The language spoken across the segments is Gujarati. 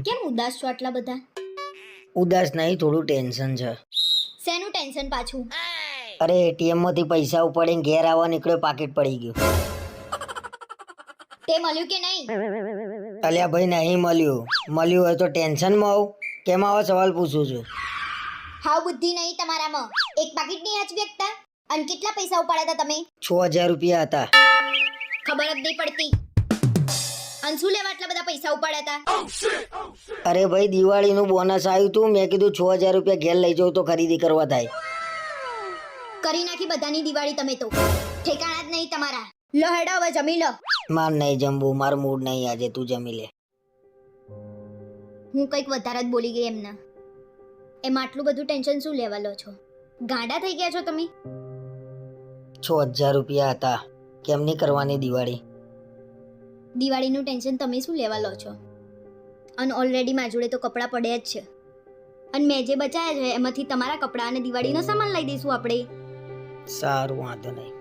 કેમ ઉદાસ છો આટલા બધા? ઉદાસ નહીં, થોડું ટેન્શન છે. શેનું ટેન્શન પાછું? અરે એટીએમ માંથી પૈસા ઉપાડીને ઘેર આવવા નીકળ્યો, પાકીટ પડી ગયું. તે મળ્યું કે નહીં? અલ્યા ભાઈ નહીં મળ્યું. મળ્યું હોય તો ટેન્શનમાં આવું? કેમ આવા સવાલ પૂછું છું? હાવ બુદ્ધિ નહીં તમારામાં. એક પાકીટ નહીં આજ વ્યક્તા. અને કેટલા પૈસા ઉપાડ્યા હતા તમે? 6000 રૂપિયા હતા. ખબર જ નહીં પડતી. અને શું લેવા આટલા બધા પૈસા ઉપાડ્યા હતા? અરે ભાઈ દિવાળીનું બોનસ આવ્યું હતું, મેં કીધું 6000 રૂપિયા ઘેર લઈ જાઉં તો ખરીદી કરવા થાય. કરી નાખી બધાની દિવાળી તમે તો. ઠેકાણા જ નહીં તમારા. લો હેડો હવે જમી લો. માર નહીં જમવું, મારું મૂડ નહીં આજે, તું જમી લે. હું કંઈક વધારે જ બોલી ગઈ એમના. એમાં આટલું બધું ટેન્શન શું લેવા લો છો? ગાંડા થઈ ગયા છો તમે? 6000 રૂપિયા હતા. કેમની કરવાની દિવાળી? દિવાળીનું ટેન્શન તમે શું લેવા લો છો? અને ઓલરેડી મારા જોડે તો કપડાં પડ્યા જ છે. અને મેં જે બચાયા છે એમાંથી તમારા કપડાં અને દિવાળીનો સામાન લઈ દઈશું આપણે. સારું, વાંધો નહીં.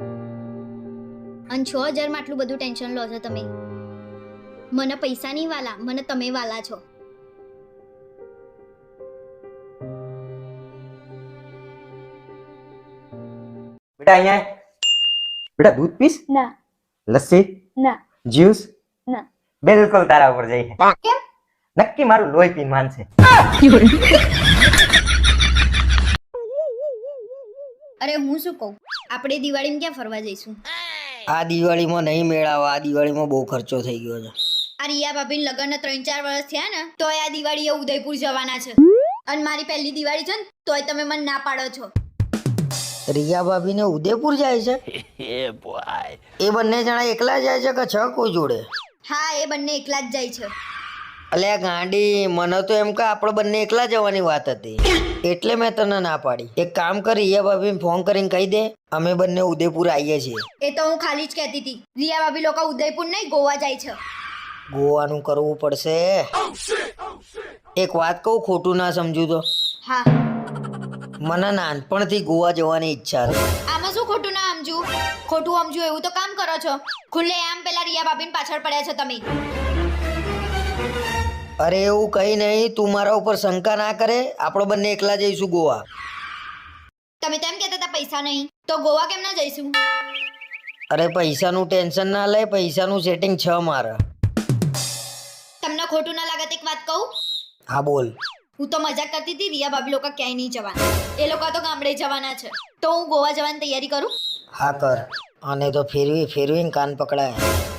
અને 6000 માં આટલું બધું ટેન્શન લો છો તમે? મને પૈસા નહીં વાલા, મને તમે વાલા છો. બેટા અહીંયા બેટા દૂધ પીસ? ના. લસ્સી? ના. જ્યુસ? ના. બિલકુલ તારા ઉપર જઈ. કેમ? નક્કી મારું લોહી પીને માનશે. અરે હું શું કહું, આપણે દિવાળીમાં ક્યાં ફરવા જઈશું? આ દિવાળીમાં નહીં મેળાવા. આ દિવાળીમાં બહુ ખર્ચો થઈ ગયો છે. આ રિયા ભાભીને લગ્નના 3-4 વર્ષ થયા ને, તોય આ દિવાળીએ ઉદયપુર જવાના છે. અને મારી પહેલી દિવાળી છે ને, તોય તમે મને ના પાડો છો. રિયા ભાભી ને ઉદયપુર જાય છે? એ બંને જણા એકલા જાય છે કે છ કોઈ જોડે? હા, એ બંને એકલા જ જાય છે. અલ્યા ગાંડી, મને તો એમ કે આપણે બંને એકલા જવાની વાત હતી, એટલે મેં તને ના પાડી. એક કામ કર, રિયા ભાભીને ફોન કરીને કહી દે અમે બંને ઉદયપુર આવીએ છીએ. એ તો હું ખાલી જ કહેતી હતી. રિયા ભાભી લોકો ઉદયપુર નહીં, ગોવા જાય છે. ગોવાનું કરવું પડશે. એક વાત કહું, ખોટું ના સમજુ તો? હા. મને નાનપણથી ગોવા જવાની ઈચ્છા છે. આમાં શું ખોટું ના સમજુ? ખોટું સમજુ એવું તો કામ કરો છો. ખુલ્લે આમ પેલા રિયા ભાભીને પાછળ પડ્યા છો તમે. અરે એવું કઈ નહીં, તું મારા ઉપર શંકા ના કરે. આપણે બંને એકલા જઈશું ગોવા. તમે તેમ કહેતા હતા પૈસા નહીં, તો ગોવા કેમ ના જઈશું? અરે પૈસાનું ટેન્શન ના લે, પૈસાનું સેટિંગ છે મારે. તમને ખોટું ના લાગે તો એક વાત કહું? હા બોલ. હું તો મજાક કરતી હતી. રિયા ભાભી લોકો ક્યાંય નહીં જવાના. એ લોકો તો ગામડે જવાના છે. તો હું ગોવા જવાની તૈયારી કરું? હા કર. આને તો ફેરવીને કાન પકડાય.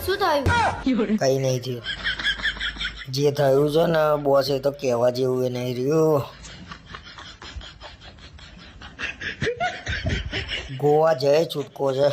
શું થયું? કઈ નહીં થયું. જે થયું છે ને બોસ, એ તો કહેવા જેવું એ નહીં રહ્યું. ગોવા જય છૂટકો છે.